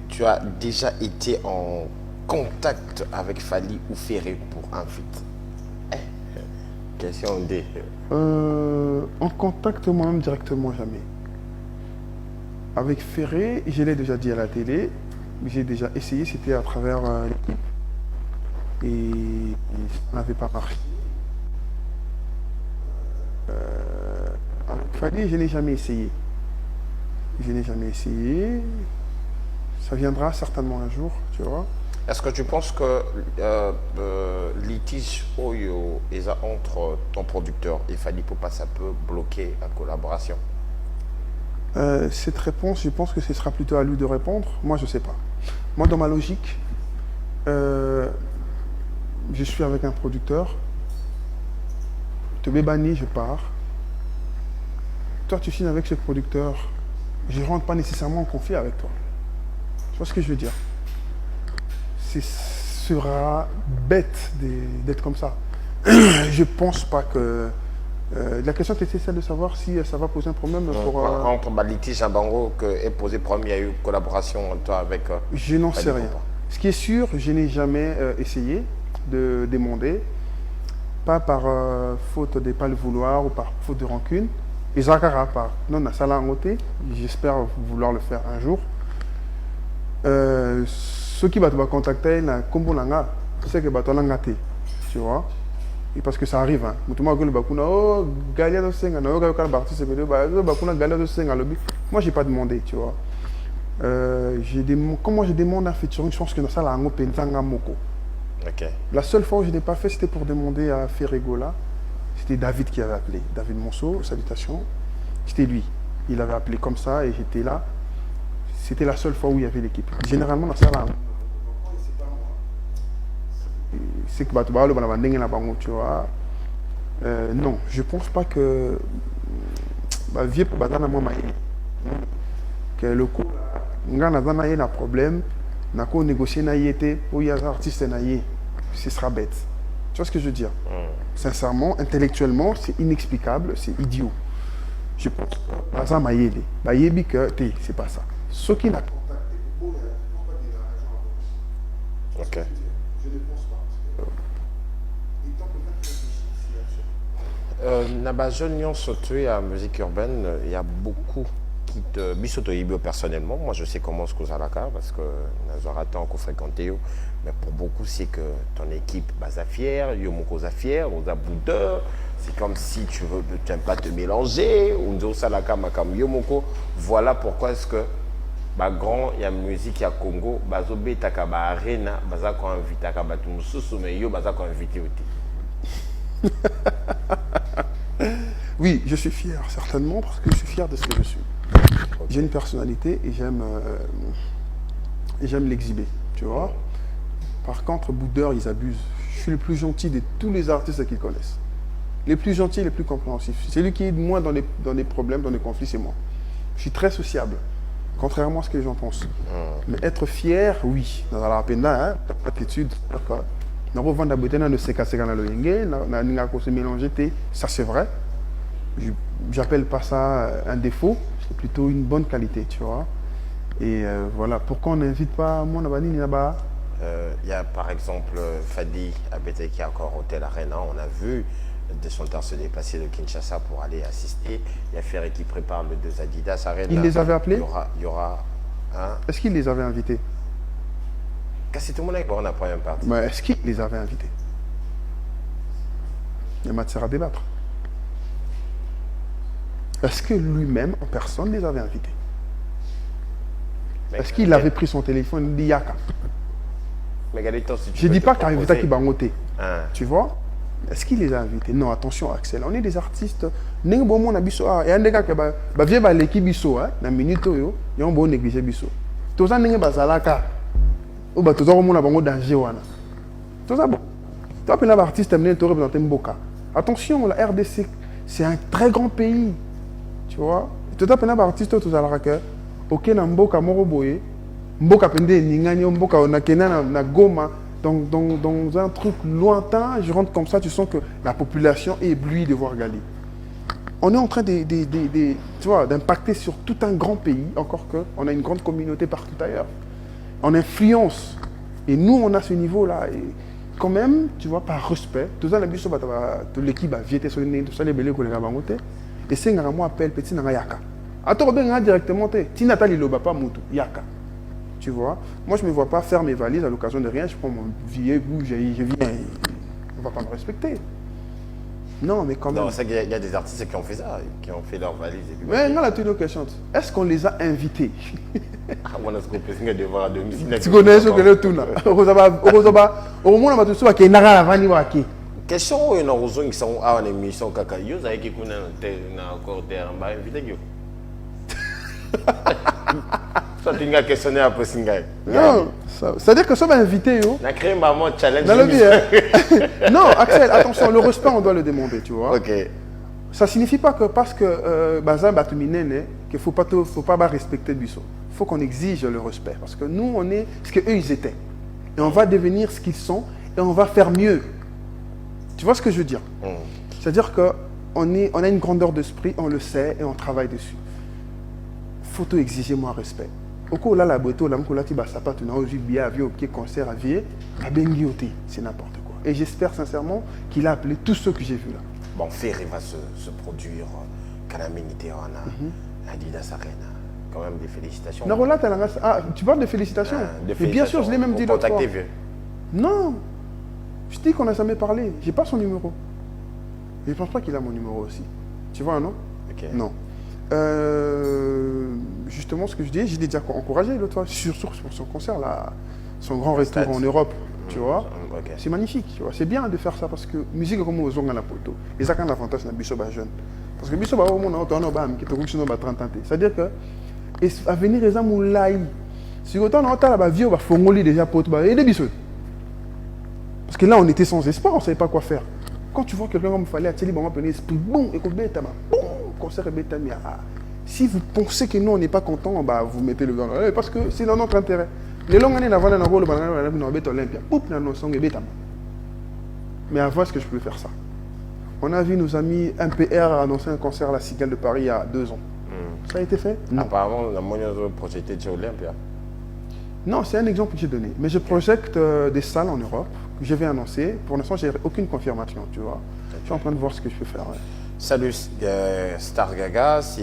Tu as déjà été en contact avec Fally ou Ferré pour un feat? Question D. En contact moi-même directement, jamais. Avec Ferré, je l'ai déjà dit à la télé, j'ai déjà essayé, c'était à travers l'équipe. Et ça n'avait pas marché. Avec Fally, je n'ai jamais essayé. Je n'ai jamais essayé. Ça viendra certainement un jour, tu vois. Est-ce que tu penses que litige Oyo entre ton producteur et Fally Ipupa, ça peut bloquer la collaboration? Cette réponse, je pense que ce sera plutôt à lui de répondre. Moi, je ne sais pas. Moi, dans ma logique, je suis avec un producteur. Te banni, je pars. Toi, tu signes avec ce producteur. Je ne rentre pas nécessairement en conflit avec toi. Tu vois ce que je veux dire? Ce sera bête d'être comme ça. Je ne pense pas que... la question était celle de savoir si ça va poser un problème pour... Entre litige à Bango est posé problème, il y a eu collaboration entre toi avec... je n'en sais rien. Ce qui est sûr, je n'ai jamais essayé de demander, pas par faute de ne pas le vouloir ou par faute de rancune. Et Zakara par non, ça l'a côté. J'espère vouloir le faire un jour. Ceux qui vont contacter, c'est que tu vois. Et parce que ça arrive. Hein. Moi, je n'ai pas demandé, tu vois. Comment je demande un featuring, je pense que dans ça, là, Okay. La seule fois où je n'ai pas fait, c'était pour demander à Ferregola. C'était David qui avait appelé. David Monceau, salutations. C'était lui. Il avait appelé comme ça et j'étais là. C'était la seule fois où il y avait l'équipe. Généralement, dans ça, là, c'est que tu vois. Non, je ne pense pas que que le coup, il y a un problème, il y a négocier pour y avoir artiste, ce sera bête. Tu vois ce que je veux dire? Sincèrement, intellectuellement, c'est inexplicable, c'est idiot. Je pense que c'est pas ça. Ce qui n'a Ok. Je ne pense pas. Naba jeune sauté à musique urbaine, il y a beaucoup qui te bisoto personnellement. Moi, je sais comment ce que Zalaka parce que nous avons tant qu'on fréquenté. Mais pour beaucoup, c'est que ton équipe basa fière, Yomoko fière, on a boudeur. C'est comme si tu n'aimes pas te mélanger. On Salaka makam Yomoko. Voilà pourquoi est-ce que grand il y a musique il y a Congo bazo betaka ba arena baza ko inviter ka batu mususu mais yo baza ko inviter aussi. Oui, je suis fier, certainement, parce que je suis fier de ce que je suis. Okay. J'ai une personnalité et j'aime l'exhiber, tu vois. Par contre, boudeur, ils abusent. Je suis le plus gentil de tous les artistes qu'ils connaissent. Les plus gentils, les plus compréhensifs. Celui qui aide moins dans les problèmes, dans les conflits, c'est moi. Je suis très sociable, contrairement à ce que les gens pensent. Mais être fier, oui. Dans la pena, attitude, d'accord. Ça c'est vrai. J'appelle pas ça un défaut, c'est plutôt une bonne qualité, tu vois. Et voilà, pourquoi on n'invite pas mon abani là-bas? Il y a par exemple Fadi Abete qui est encore au Hôtel Arena. On a vu des chanteurs se déplacer de Kinshasa pour aller assister. Il y a Ferré qui prépare le 2 Adidas Arena. Il les avait appelés? Il y aura hein? Est-ce qu'il les avait invités? C'est tout le monde avec on a première partie. Mais est-ce qu'il les avait invités? Il y a matière à débattre. Est-ce que lui-même, en personne, les avait invités? Est-ce qu'il avait pris son téléphone et dit Yaka? Je ne dis pas qu'Arivita qui va monter. Tu vois? Est-ce qu'il les a invités? Non, attention Axel, on est des artistes. Il y a des gars qui ont l'équipe biso, na minute ils ont beau négliger biso. Tout ça n'est pas ça. Ou tout ça on a bon danger wana. Tout ça bon. Tu as un artiste amené te représenter Mboka. Attention, la RDC c'est un très grand pays. Tu vois? Tu as un artiste tout ça là que OK na Mboka moro boye. Mboka pende ningani Mboka on a kena na Goma. Dans un truc lointain, je rentre comme ça, tu sens que la population est éblouie de voir Gali. On est en train d'impacter sur tout un grand pays, encore qu'on a une grande communauté partout ailleurs. On influence. Et nous, on a ce niveau-là. Et quand même, tu vois, par respect, tout ça, l'équipe a vieté sur tout ça, les belés qu'on a monté. Et c'est un moi appelle petit nanga yaka. Attends, ben directement, tu n'attends pas moutou yaka. Tu vois, moi je ne me vois pas faire mes valises à l'occasion de rien. Je prends mon billet, je viens. On ne va pas me respecter. Non, mais quand même. Non, c'est qu'il y a des artistes qui ont fait ça, qui ont fait leurs valises. Et puis, mais non, la question, est-ce qu'on les a invités? Tu connais ce que le tout là. Au moins, on va tout ça qui est nara vani waki. Question où ils ont sont à une émission kaka. Yo, ça y est qui connaît un corps terre, on va inviter yo. Ça tu as questionné après Singaï. Non, c'est-à-dire que ça va inviter yo. On a créé un challenge. Non, Axel, attention, le respect on doit le demander, tu vois. Ok. Ça ne signifie pas que parce que Bazin Batuminene, qu'il ne faut pas respecter Busso. Il faut qu'on exige le respect. Parce que nous, on est ce qu'eux, ils étaient. Et on va devenir ce qu'ils sont et on va faire mieux. Tu vois ce que je veux dire? C'est-à-dire qu'on a une grandeur d'esprit, on le sait et on travaille dessus. Il faut exiger moi respect. Au cours là, la boîte, là, concert à vie, c'est n'importe quoi. Et j'espère sincèrement qu'il a appelé tous ceux que j'ai vus là. Bon, Ferré va se produire, Kanaminité, Adidas Arena. Quand même des félicitations. Ah, tu parles de félicitations? Mais bien sûr, je l'ai même dit l'autre fois. Non, je dis qu'on n'a jamais parlé. J'ai pas son numéro. Je ne pense pas qu'il a mon numéro aussi. Tu vois, non? Okay. Non. Justement, ce que je dis, j'ai déjà encouragé l'autre fois, surtout pour son concert, là, son grand retour en Europe. Tu vois, okay. C'est magnifique, tu vois. C'est bien de faire ça parce que musique comme aux ongles à la poto. Et ça, quand l'avantage, c'est un jeune. Parce que Bisso, au monde, on a 30 ans. C'est-à-dire que, et à venir, les gens moulaï. Si autant on a la vie, on va fongoli déjà pour et des Bisso. Parce que là, on était sans espoir, on ne savait pas quoi faire. Quand tu vois quelqu'un comme il fallait, tu vas prendre esprit, bon, et qu'on bête, bon, concert et bête, si vous pensez que nous, on n'est pas content, bah, vous mettez le gant. Parce que c'est dans notre intérêt. Les longues années d'avant, on a Olympia. Mais avant, est-ce que je peux faire ça? On a vu nos amis MPR annoncer un concert à la Cigale de Paris il y a 2 ans. Ça a été fait? Non. Apparemment, on a moyen de projeter chez Olympia. Non, c'est un exemple que j'ai donné. Mais je projette des salles en Europe que je vais annoncer. Pour l'instant, je n'ai aucune confirmation, tu vois. Je suis en train de voir ce que je peux faire. Ouais. Salut, Star Gaga.